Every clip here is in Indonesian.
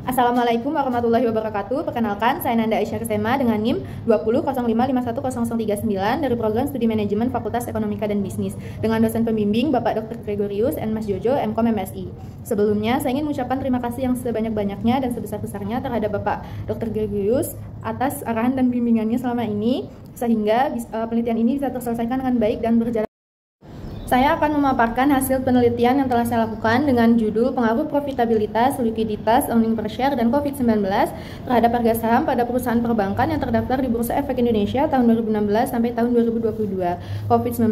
Assalamualaikum warahmatullahi wabarakatuh. Perkenalkan, saya Nanda Aisyah Kesema dengan NIM 2005510039 dari Program Studi Manajemen Fakultas Ekonomika dan Bisnis dengan dosen pembimbing Bapak Dr. Gregorius and Mas Jojo, MKom MSI. Sebelumnya, saya ingin mengucapkan terima kasih yang sebanyak-banyaknya dan sebesar-besarnya terhadap Bapak Dr. Gregorius atas arahan dan bimbingannya selama ini, sehingga penelitian ini bisa terselesaikan dengan baik dan berjalan. Saya akan memaparkan hasil penelitian yang telah saya lakukan dengan judul Pengaruh Profitabilitas, Likuiditas, Earning per Share, dan COVID-19 terhadap harga saham pada perusahaan perbankan yang terdaftar di Bursa Efek Indonesia tahun 2016 sampai tahun 2022. COVID-19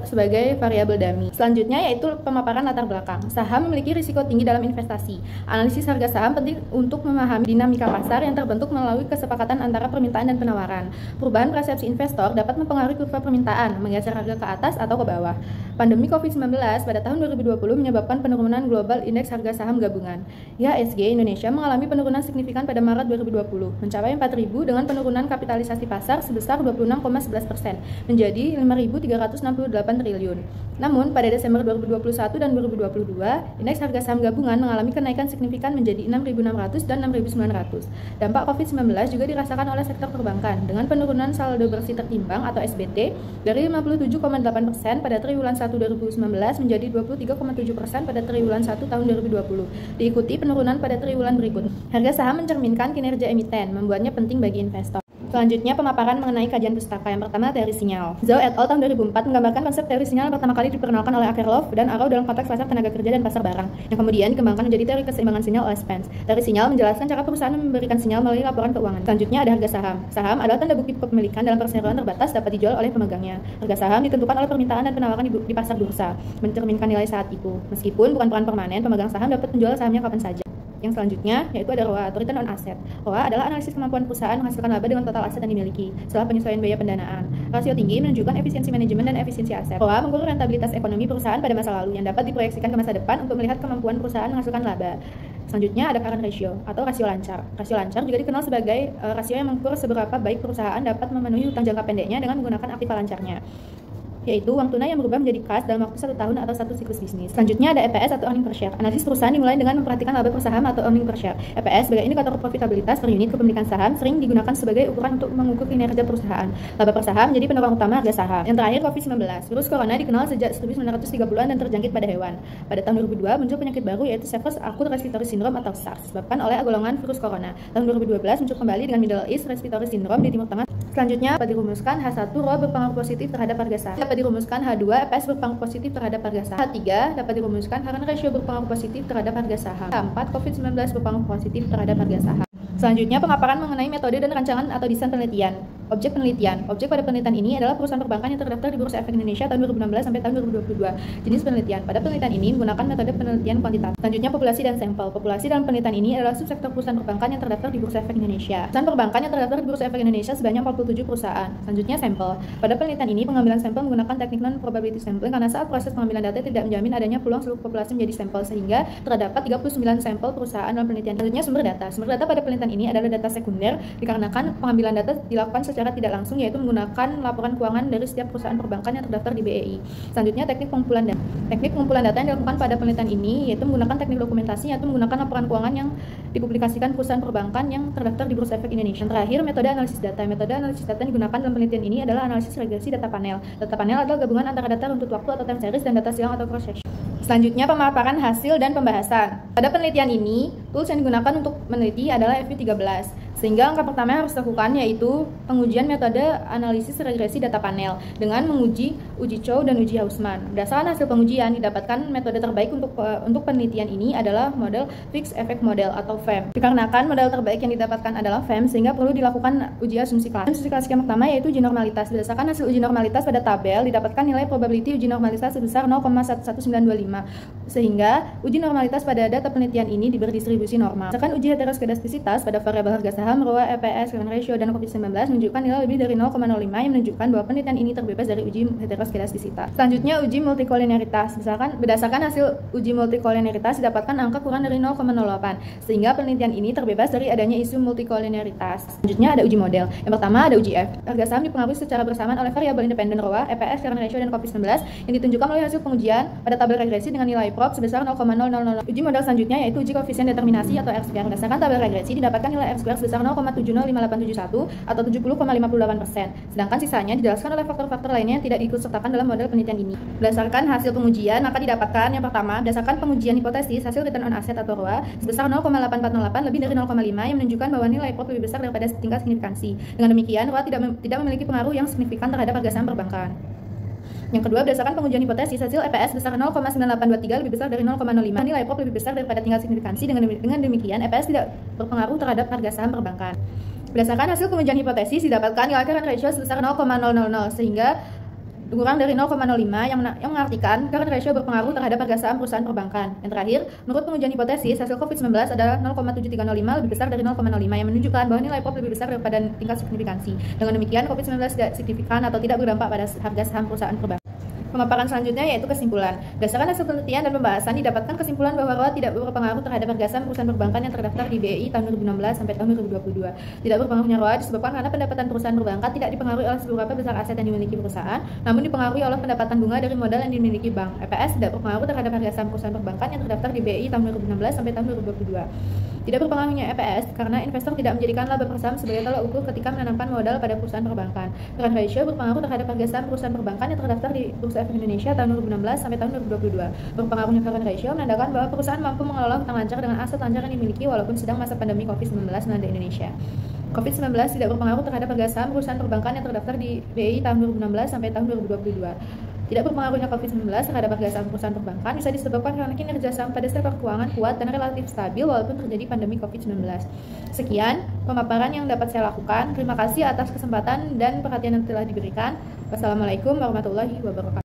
sebagai variabel dummy. Selanjutnya yaitu pemaparan latar belakang. Saham memiliki risiko tinggi dalam investasi. Analisis harga saham penting untuk memahami dinamika pasar yang terbentuk melalui kesepakatan antara permintaan dan penawaran. Perubahan persepsi investor dapat mempengaruhi kurva permintaan, menggeser harga ke atas atau ke bawah. Pandemi COVID-19 pada tahun 2020 menyebabkan penurunan global indeks harga saham gabungan. IHSG Indonesia mengalami penurunan signifikan pada Maret 2020, mencapai 4.000 dengan penurunan kapitalisasi pasar sebesar 26,11% menjadi 5.368 triliun. Namun, pada Desember 2021 dan 2022, indeks harga saham gabungan mengalami kenaikan signifikan menjadi 6.600 dan 6.900. Dampak COVID-19 juga dirasakan oleh sektor perbankan dengan penurunan saldo bersih tertimbang atau SBT dari 57,8% pada triwulan 1 2019 menjadi 23,7% pada triwulan 1 tahun 2020, diikuti penurunan pada triwulan berikut. Harga saham mencerminkan kinerja emiten, membuatnya penting bagi investor. Selanjutnya, pemaparan mengenai kajian pustaka. Yang pertama, teori sinyal. Zhou et al. Tahun 2004 menggambarkan konsep teori sinyal yang pertama kali diperkenalkan oleh Akerlof dan Arrow dalam konteks pasar tenaga kerja dan pasar barang, yang kemudian dikembangkan menjadi teori keseimbangan sinyal oleh Spence. Teori sinyal menjelaskan cara perusahaan memberikan sinyal melalui laporan keuangan. Selanjutnya ada harga saham. Saham adalah tanda bukti kepemilikan dalam perseroan terbatas dapat dijual oleh pemegangnya. Harga saham ditentukan oleh permintaan dan penawaran di pasar bursa, mencerminkan nilai saat itu. Meskipun bukan peran permanen, pemegang saham dapat menjual sahamnya kapan saja. Yang selanjutnya yaitu ada ROA atau Return on Asset. ROA adalah analisis kemampuan perusahaan menghasilkan laba dengan total aset yang dimiliki setelah penyesuaian biaya pendanaan. Rasio tinggi menunjukkan efisiensi manajemen dan efisiensi aset. ROA mengukur rentabilitas ekonomi perusahaan pada masa lalu yang dapat diproyeksikan ke masa depan untuk melihat kemampuan perusahaan menghasilkan laba. Selanjutnya ada current ratio atau rasio lancar. Rasio lancar juga dikenal sebagai rasio yang mengukur seberapa baik perusahaan dapat memenuhi hutang jangka pendeknya dengan menggunakan aktiva lancarnya, yaitu uang tunai yang berubah menjadi kas dalam waktu 1 tahun atau 1 siklus bisnis. Selanjutnya ada EPS atau earning per share. Analisis perusahaan dimulai dengan memperhatikan laba per saham atau earning per share. EPS sebagai indikator profitabilitas per unit kepemilikan saham sering digunakan sebagai ukuran untuk mengukur kinerja perusahaan. Laba per saham menjadi penolong utama harga saham. Yang terakhir, COVID-19. Virus corona dikenal sejak 1930-an dan terjangkit pada hewan. Pada tahun 2002 muncul penyakit baru yaitu Severe Acute Respiratory Syndrome atau SARS disebabkan oleh golongan virus corona. Tahun 2012 muncul kembali dengan Middle East Respiratory Syndrome di Timur Tengah. Selanjutnya dapat dirumuskan H1 ROA berpengaruh positif terhadap harga saham. Dapat dirumuskan H2 EPS berpengaruh positif terhadap harga saham. H3 dapat dirumuskan current ratio berpengaruh positif terhadap harga saham. H4 COVID-19 berpengaruh positif terhadap harga saham. Selanjutnya pemaparan mengenai metode dan rancangan atau desain penelitian. Objek penelitian. Objek pada penelitian ini adalah perusahaan perbankan yang terdaftar di Bursa Efek Indonesia tahun 2016 sampai tahun 2022. Jenis penelitian. Pada penelitian ini menggunakan metode penelitian kuantitatif. Selanjutnya populasi dan sampel. Populasi dalam penelitian ini adalah subsektor perusahaan perbankan yang terdaftar di Bursa Efek Indonesia. Perusahaan perbankan yang terdaftar di Bursa Efek Indonesia sebanyak 47 perusahaan. Selanjutnya sampel. Pada penelitian ini pengambilan sampel menggunakan teknik non-probability sampling karena saat proses pengambilan data tidak menjamin adanya peluang seluruh populasi menjadi sampel, sehingga terdapat 39 sampel perusahaan dalam penelitian. Selanjutnya sumber data. Sumber data pada penelitian ini adalah data sekunder dikarenakan pengambilan data dilakukan secara tidak langsung, yaitu menggunakan laporan keuangan dari setiap perusahaan perbankan yang terdaftar di BEI. Selanjutnya teknik pengumpulan data. Teknik pengumpulan data yang dilakukan pada penelitian ini yaitu menggunakan teknik dokumentasi, yaitu menggunakan laporan keuangan yang dipublikasikan perusahaan perbankan yang terdaftar di Bursa Efek Indonesia. Terakhir, metode analisis data. Metode analisis data yang digunakan dalam penelitian ini adalah analisis regresi data panel. Data panel adalah gabungan antara data runtut waktu atau time series dan data silang atau cross section. Selanjutnya pemaparan hasil dan pembahasan. Pada penelitian ini, tools yang digunakan untuk meneliti adalah FU13. Sehingga langkah pertama yang harus dilakukan yaitu pengujian metode analisis regresi data panel dengan menguji uji Chow dan uji Hausman. Berdasarkan hasil pengujian, didapatkan metode terbaik untuk penelitian ini adalah model Fixed Effect Model atau FEM. Dikarenakan model terbaik yang didapatkan adalah FEM, sehingga perlu dilakukan uji asumsi klasik. Asumsi klasik yang pertama yaitu uji normalitas. Berdasarkan hasil uji normalitas pada tabel, didapatkan nilai probability uji normalitas sebesar 0,11925. Sehingga uji normalitas pada data penelitian ini diberi distribusi normal. Berdasarkan uji heteroskedastisitas pada variabel harga saham, saham, ROA, EPS, current ratio, dan COVID-19 menunjukkan nilai lebih dari 0,05 yang menunjukkan bahwa penelitian ini terbebas dari uji heteroskedastisita. Selanjutnya, uji multikolinearitas. Berdasarkan hasil uji multikolinearitas didapatkan angka kurang dari 0,08, sehingga penelitian ini terbebas dari adanya isu multikolinearitas. Selanjutnya ada uji model. Yang pertama ada uji F. Harga saham dipengaruhi secara bersamaan oleh variabel independen ROA, EPS, current ratio, dan COVID-19 yang ditunjukkan melalui hasil pengujian pada tabel regresi dengan nilai prop sebesar 0,0000. Uji model selanjutnya yaitu uji koefisien determinasi atau R-square. Berdasarkan tabel regresi didapatkan nilai R-square sebesar 0,705871 atau 70,58%. Sedangkan sisanya dijelaskan oleh faktor-faktor lainnya yang tidak diikutsertakan dalam model penelitian ini. Berdasarkan hasil pengujian, maka didapatkan yang pertama, berdasarkan pengujian hipotesis, hasil return on asset atau ROA sebesar 0,8408 lebih dari 0,5 yang menunjukkan bahwa nilai prop lebih besar daripada tingkat signifikansi. Dengan demikian, ROA tidak memiliki pengaruh yang signifikan terhadap harga saham perbankan. Yang kedua, berdasarkan pengujian hipotesis, hasil EPS besar 0,9823 lebih besar dari 0,05. Nilai prop lebih besar daripada tingkat signifikansi. Dengan demikian, EPS tidak berpengaruh terhadap harga saham perbankan. Berdasarkan hasil pengujian hipotesis, didapatkan nilai current ratio sebesar 0,000 sehingga kurang dari 0,05 yang mengartikan current ratio berpengaruh terhadap harga saham perusahaan perbankan. Yang terakhir, menurut pengujian hipotesis, hasil COVID-19 adalah 0,7305 lebih besar dari 0,05 yang menunjukkan bahwa nilai prop lebih besar daripada tingkat signifikansi. Dengan demikian, COVID-19 tidak signifikan atau tidak berdampak pada harga saham perusahaan perbankan. Pemaparan selanjutnya yaitu kesimpulan. Berdasarkan hasil penelitian dan pembahasan didapatkan kesimpulan bahwa ROA tidak berpengaruh terhadap harga saham perusahaan perbankan yang terdaftar di BEI tahun 2016 sampai tahun 2022. Tidak berpengaruhnya ROA disebabkan karena pendapatan perusahaan perbankan tidak dipengaruhi oleh seberapa besar aset yang dimiliki perusahaan, namun dipengaruhi oleh pendapatan bunga dari modal yang dimiliki bank. EPS tidak berpengaruh terhadap harga saham perusahaan perbankan yang terdaftar di BEI tahun 2016 sampai tahun 2022. Tidak berpengaruhnya EPS karena investor tidak menjadikan laba per saham sebagai tolak ukur ketika menanamkan modal pada perusahaan perbankan. Current ratio berpengaruh terhadap harga saham perusahaan perbankan yang terdaftar di Bursa Efek Indonesia tahun 2016 sampai tahun 2022. Berpengaruhnya current ratio menandakan bahwa perusahaan mampu mengelola hutang lancar dengan aset lancar yang dimiliki walaupun sedang masa pandemi COVID-19 melanda Indonesia. COVID-19 tidak berpengaruh terhadap harga saham perusahaan perbankan yang terdaftar di BEI tahun 2016 sampai tahun 2022. Tidak berpengaruhnya COVID-19 terhadap harga saham perusahaan perbankan bisa disebabkan karena kinerja saham pada sektor keuangan kuat dan relatif stabil walaupun terjadi pandemi COVID-19. Sekian pemaparan yang dapat saya lakukan. Terima kasih atas kesempatan dan perhatian yang telah diberikan. Wassalamualaikum warahmatullahi wabarakatuh.